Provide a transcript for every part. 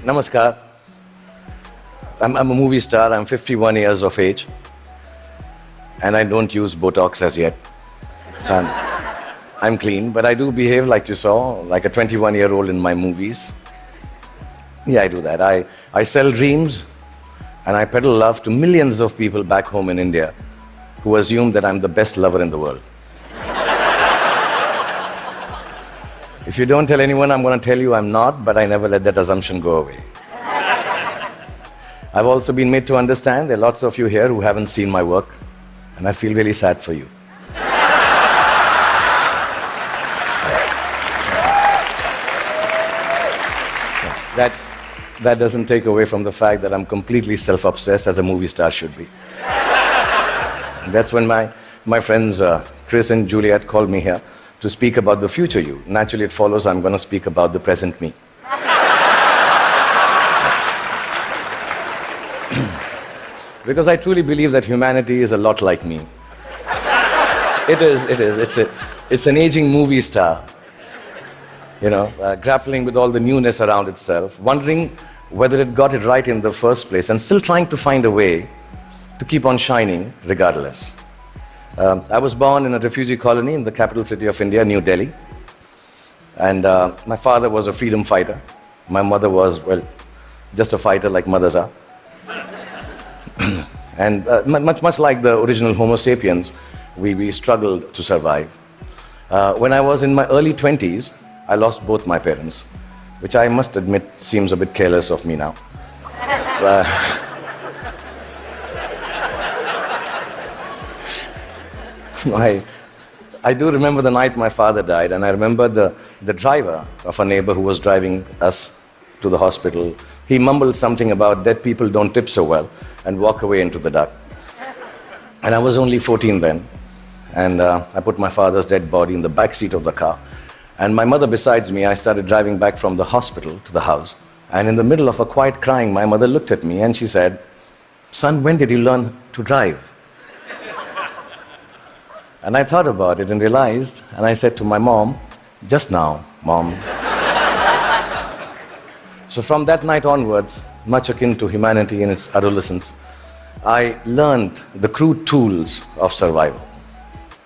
Namaskar. I'm a movie star. I'm 51 years of age. And I don't use Botox as yet. So I'm clean, but I do behave like you saw, like a 21-year-old in my movies. Yeah, I do that. I sell dreams and I peddle love to millions of people back home in India who assume that I'm the best lover in the world. If you don't tell anyone, I'm going to tell you I'm not, but I never let that assumption go away. I've also been made to understand there are lots of you here who haven't seen my work, and I feel really sad for you. That doesn't take away from the fact that I'm completely self-obsessed, as a movie star should be. That's when my friends Chris and Juliet called me here to speak about the future you. Naturally, it follows I'm going to speak about the present me. Because I truly believe that humanity is a lot like me. It is. It's an aging movie star, grappling with all the newness around itself, wondering whether it got it right in the first place, and still trying to find a way to keep on shining regardless. I was born in a refugee colony in the capital city of India, New Delhi. And my father was a freedom fighter. My mother was, well, just a fighter like mothers are. And much like the original Homo sapiens, we struggled to survive. When I was in my early 20s, I lost both my parents, which I must admit seems a bit careless of me now. I do remember the night my father died, and I remember the driver of a neighbor who was driving us to the hospital. He mumbled something about dead people don't tip so well and walk away into the dark. And I was only 14 then, and I put my father's dead body in the back seat of the car. And my mother besides me, I started driving back from the hospital to the house. And in the middle of a quiet crying, my mother looked at me and she said, "Son, when did you learn to drive?" And I thought about it and realized, and I said to my mom, "Just now, Mom." So from that night onwards, much akin to humanity in its adolescence, I learned the crude tools of survival.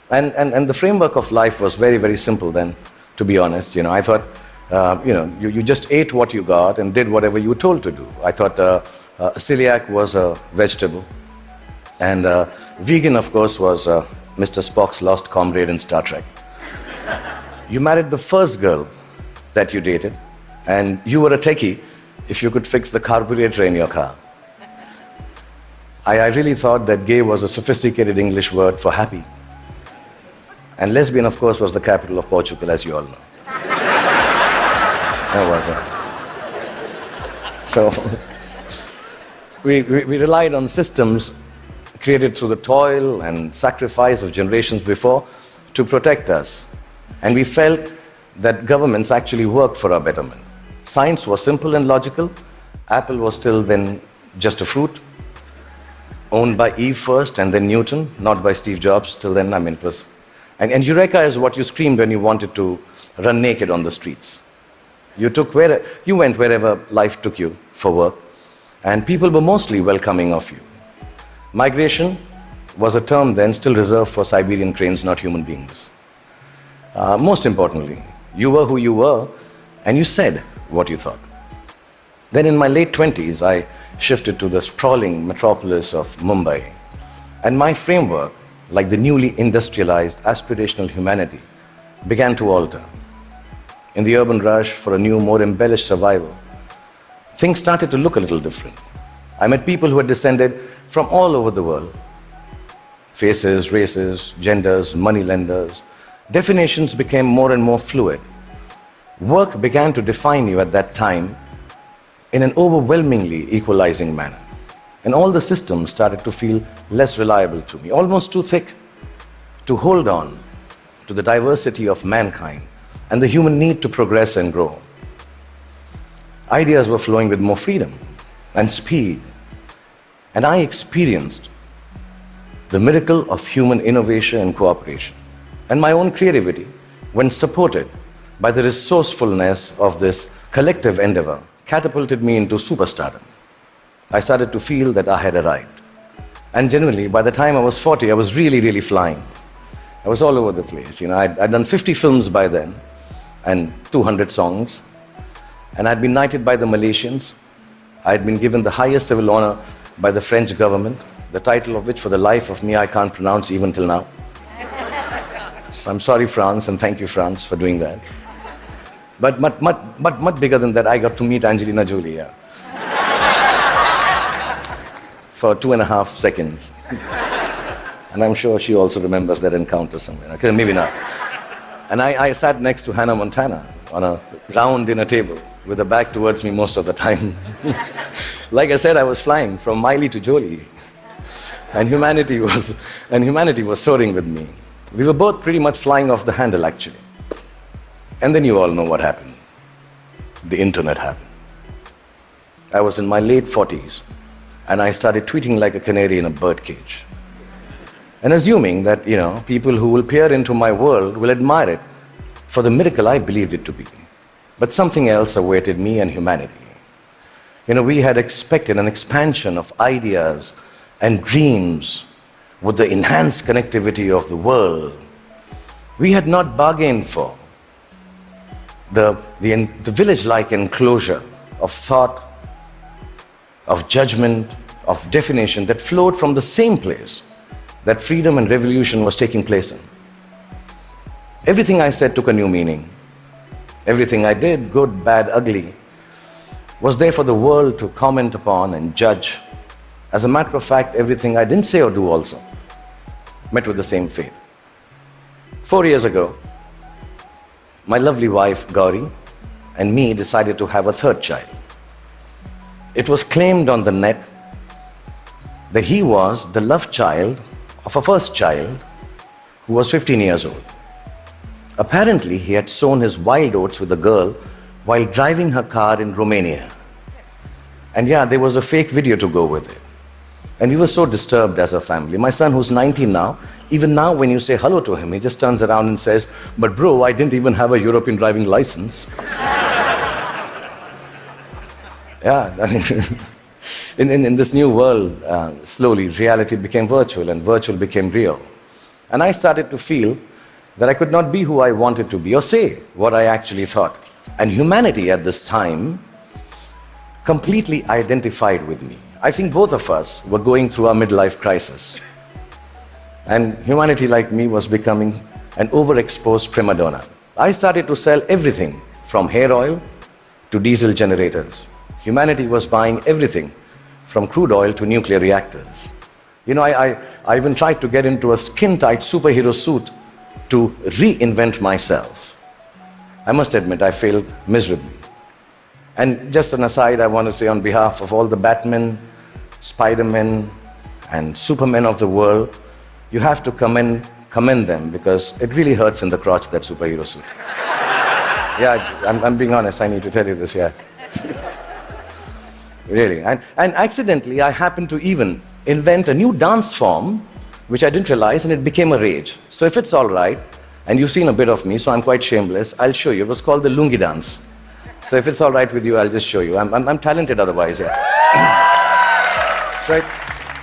And the framework of life was very, very simple then, to be honest. I thought, you just ate what you got and did whatever you were told to do. I thought celiac was a vegetable. And vegan, of course, was Mr. Spock's lost comrade in Star Trek. You married the first girl that you dated, and you were a techie if you could fix the carburetor in your car. I really thought that gay was a sophisticated English word for happy. And lesbian, of course, was the capital of Portugal, as you all know. That was it. So we relied on systems created through the toil and sacrifice of generations before to protect us. And we felt that governments actually worked for our betterment. Science was simple and logical. Apple was still then just a fruit, owned by Eve first and then Newton, not by Steve Jobs. Till then, it was. And Eureka is what you screamed when you wanted to run naked on the streets. You went wherever life took you for work, and people were mostly welcoming of you. Migration was a term then still reserved for Siberian cranes, not human beings. Most importantly, you were who you were, and you said what you thought. Then in my late 20s, I shifted to the sprawling metropolis of Mumbai, and my framework, like the newly industrialized aspirational humanity, began to alter. In the urban rush for a new, more embellished survival, things started to look a little different. I met people who had descended from all over the world. Faces, races, genders, moneylenders. Definitions became more and more fluid. Work began to define you at that time in an overwhelmingly equalizing manner. And all the systems started to feel less reliable to me, almost too thick to hold on to the diversity of mankind and the human need to progress and grow. Ideas were flowing with more freedom and speed. And I experienced the miracle of human innovation and cooperation, and my own creativity when supported by the resourcefulness of this collective endeavor catapulted me into superstardom. I started to feel that I had arrived. And generally, by the time I was 40, I was really, really flying. I was all over the place. I'd done 50 films by then, and 200 songs. And I'd been knighted by the Malaysians. I'd been given the highest civil honor by the French government, the title of which, for the life of me, I can't pronounce even till now. So I'm sorry, France, and thank you, France, for doing that. But much bigger than that, I got to meet Angelina Jolie, yeah. For 2.5 seconds. And I'm sure she also remembers that encounter somewhere. Okay, maybe not. And I sat next to Hannah Montana on a round dinner table with her back towards me most of the time. Like I said, I was flying from Miley to Jolie. And humanity was soaring with me. We were both pretty much flying off the handle, actually. And then you all know what happened. The internet happened. I was in my late 40s, and I started tweeting like a canary in a birdcage. And assuming that, people who will peer into my world will admire it for the miracle I believed it to be. But something else awaited me and humanity. We had expected an expansion of ideas and dreams with the enhanced connectivity of the world. We had not bargained for the village-like enclosure of thought, of judgment, of definition that flowed from the same place that freedom and revolution was taking place in. Everything I said took a new meaning. Everything I did, good, bad, ugly, was there for the world to comment upon and judge. As a matter of fact, everything I didn't say or do also met with the same fate. 4 years ago, my lovely wife, Gauri, and me decided to have a third child. It was claimed on the net that he was the love child of a first child who was 15 years old. Apparently, he had sown his wild oats with a girl while driving her car in Romania. And yeah, there was a fake video to go with it. And we were so disturbed as a family. My son, who's 19 now, even now when you say hello to him, he just turns around and says, "But bro, I didn't even have a European driving license." Yeah, I mean, in this new world, slowly reality became virtual and virtual became real. And I started to feel that I could not be who I wanted to be or say what I actually thought. And humanity at this time completely identified with me. I think both of us were going through our midlife crisis. And humanity, like me, was becoming an overexposed prima donna. I started to sell everything from hair oil to diesel generators. Humanity was buying everything from crude oil to nuclear reactors. I even tried to get into a skin-tight superhero suit to reinvent myself. I must admit, I failed miserably. And just an aside, I want to say on behalf of all the Batmen, Spider-Men, and Supermen of the world, you have to commend them, because it really hurts in the crotch, that superhero suit. Yeah, I'm being honest, I need to tell you this, yeah. Really. And accidentally, I happened to even invent a new dance form, which I didn't realize, and it became a rage. So if it's all right, and you've seen a bit of me, so I'm quite shameless, I'll show you. It was called the lungi dance. So if it's all right with you, I'll just show you. I'm talented otherwise, yeah. Right?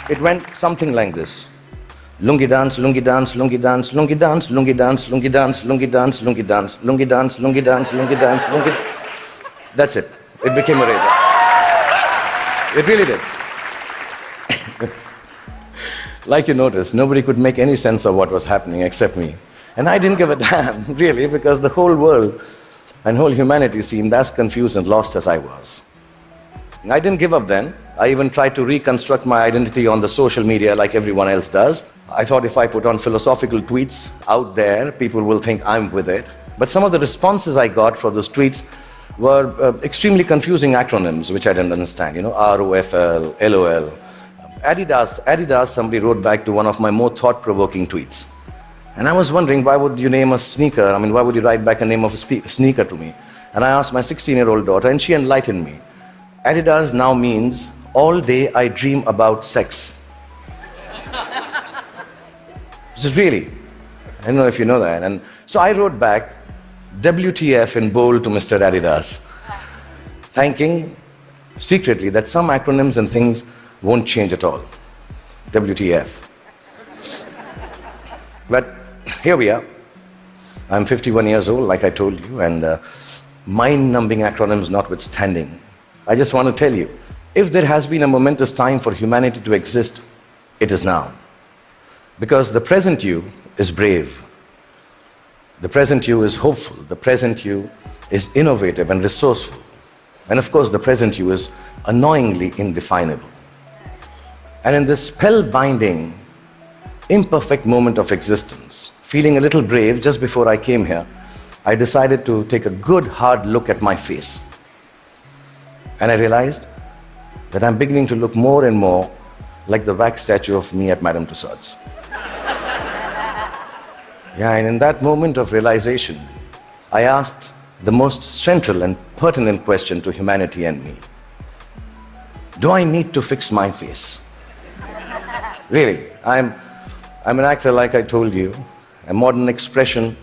It went something like this. Lungi dance, lungi dance, lungi dance, lungi dance, lungi dance, lungi dance, lungi dance, lungi dance, lungi dance, lungi dance, lungi dance, lungi. That's it. It became a rage. It really did. Like you noticed, nobody could make any sense of what was happening except me. And I didn't give a damn, really, because the whole world and whole humanity seemed as confused and lost as I was. And I didn't give up then. I even tried to reconstruct my identity on the social media like everyone else does. I thought if I put on philosophical tweets out there, people will think I'm with it. But some of the responses I got for those tweets were extremely confusing acronyms, which I didn't understand. ROFL, LOL. Adidas, somebody wrote back to one of my more thought-provoking tweets. And I was wondering, why would you name a sneaker? Why would you write back a name of a sneaker to me? And I asked my 16-year-old daughter, and she enlightened me. Adidas now means, all day I dream about sex. Just really. I don't know if you know that. And so I wrote back, WTF in bold to Mr. Adidas. thinking secretly that some acronyms and things won't change at all. WTF. But here we are. I'm 51 years old, like I told you, and mind-numbing acronyms notwithstanding, I just want to tell you, if there has been a momentous time for humanity to exist, it is now. Because the present you is brave. The present you is hopeful. The present you is innovative and resourceful. And of course, the present you is annoyingly indefinable. And in this spellbinding, imperfect moment of existence, feeling a little brave just before I came here, I decided to take a good hard look at my face. And I realized that I'm beginning to look more and more like the wax statue of me at Madame Tussauds. Yeah, and in that moment of realization, I asked the most central and pertinent question to humanity and me. Do I need to fix my face? Really, I'm an actor, like I told you, a modern expression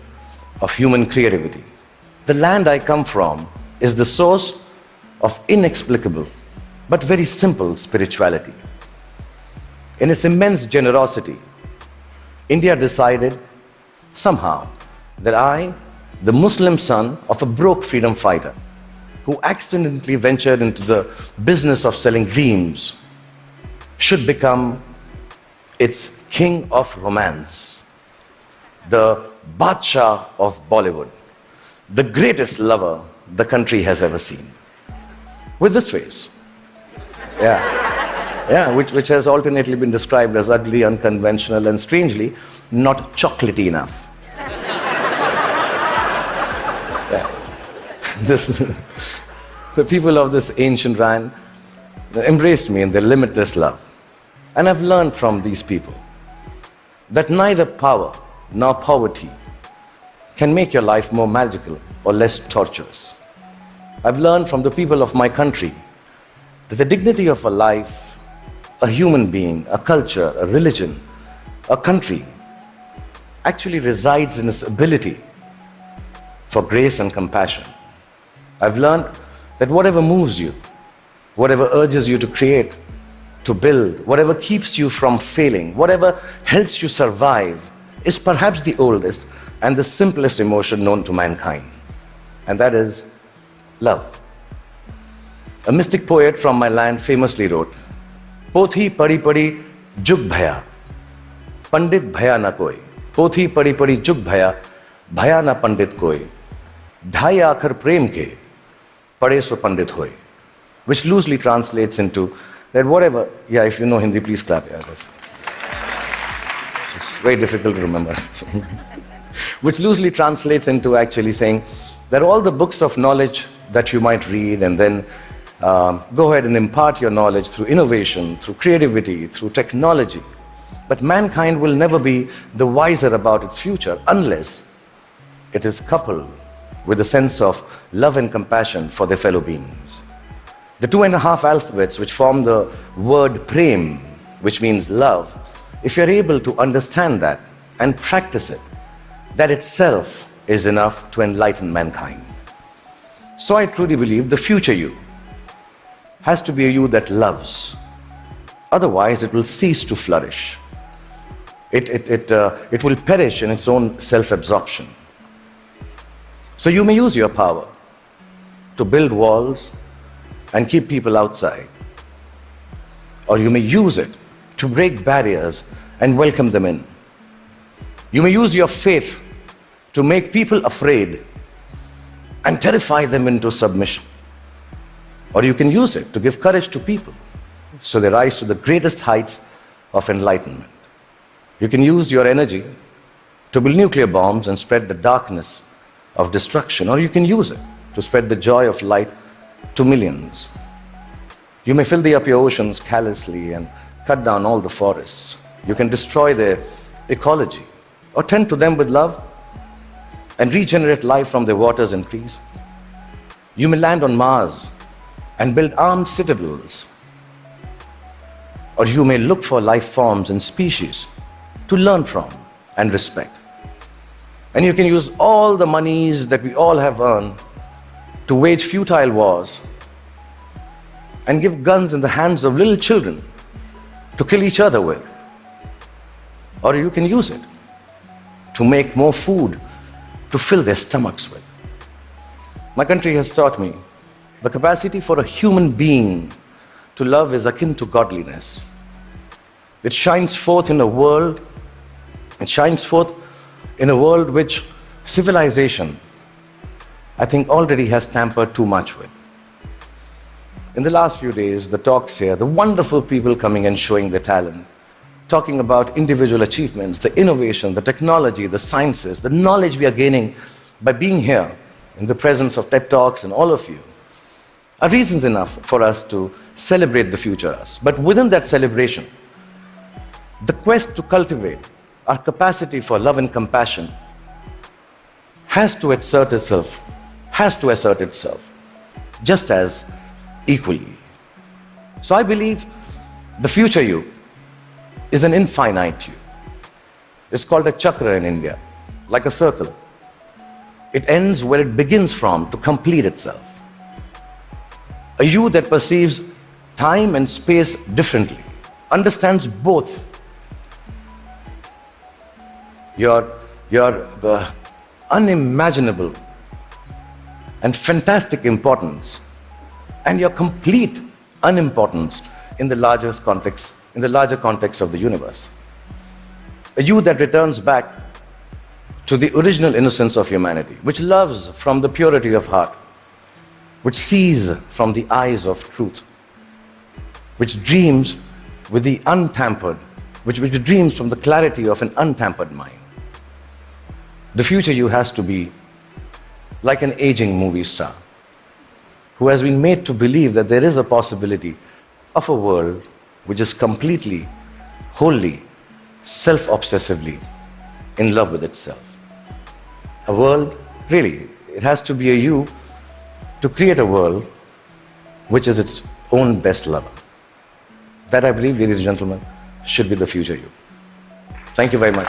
of human creativity. The land I come from is the source of inexplicable but very simple spirituality. In its immense generosity, India decided somehow that I, the Muslim son of a broke freedom fighter who accidentally ventured into the business of selling dreams, should become its king of romance, the Badshah of Bollywood, the greatest lover the country has ever seen. With this face. Yeah, which has alternately been described as ugly, unconventional, and strangely, not chocolatey enough. The people of this ancient land embraced me in their limitless love. And I've learned from these people that neither power nor poverty can make your life more magical or less torturous. I've learned from the people of my country that the dignity of a life, a human being, a culture, a religion, a country, actually resides in its ability for grace and compassion. I've learned that whatever moves you, whatever urges you to create, to build, whatever keeps you from failing, whatever helps you survive, is perhaps the oldest and the simplest emotion known to mankind. And that is love. A mystic poet from my land famously wrote, Pothi padi padi jug bhaya, pandit bhaya na koi. Pothi padi padi jug bhaya na pandit koi. Dhai aakhar prem ke, pade so pandit hoy. Which loosely translates into that whatever, yeah, if you know Hindi, please clap. Yeah, it's very difficult to remember. Which loosely translates into actually saying that all the books of knowledge that you might read and then go ahead and impart your knowledge through innovation, through creativity, through technology. But mankind will never be the wiser about its future unless it is coupled with a sense of love and compassion for their fellow beings. The 2.5 alphabets which form the word prem, which means love, if you're able to understand that and practice it, that itself is enough to enlighten mankind. So I truly believe the future you has to be a you that loves. Otherwise, it will cease to flourish. It will perish in its own self-absorption. So you may use your power to build walls and keep people outside. Or you may use it to break barriers and welcome them in. You may use your faith to make people afraid and terrify them into submission. Or you can use it to give courage to people so they rise to the greatest heights of enlightenment. You can use your energy to build nuclear bombs and spread the darkness of destruction, or you can use it to spread the joy of light to millions. You may fill up your oceans callously and cut down all the forests. You can destroy their ecology or tend to them with love and regenerate life from their waters and trees. You may land on Mars and build armed citadels, or you may look for life forms and species to learn from and respect. And you can use all the monies that we all have earned to wage futile wars and give guns in the hands of little children to kill each other with. Or you can use it to make more food to fill their stomachs with. My country has taught me the capacity for a human being to love is akin to godliness. It shines forth in a world which civilization, I think, already has tampered too much with. In the last few days, the talks here, the wonderful people coming and showing their talent, talking about individual achievements, the innovation, the technology, the sciences, the knowledge we are gaining by being here in the presence of TED Talks and all of you, are reasons enough for us to celebrate the future us. But within that celebration, the quest to cultivate our capacity for love and compassion has to assert itself just as equally. So I believe the future you is an infinite you. It's called a chakra in India, like a circle. It ends where it begins from to complete itself. A you that perceives time and space differently, understands both your unimaginable and fantastic importance and your complete unimportance in the larger context of the universe. A you that returns back to the original innocence of humanity, which loves from the purity of heart, which sees from the eyes of truth, which dreams with the untampered, which dreams from the clarity of an untampered mind. The future you has to be like an aging movie star who has been made to believe that there is a possibility of a world which is completely, wholly, self-obsessively in love with itself. A world, really, it has to be a you to create a world which is its own best lover. That, I believe, ladies and gentlemen, should be the future you. Thank you very much.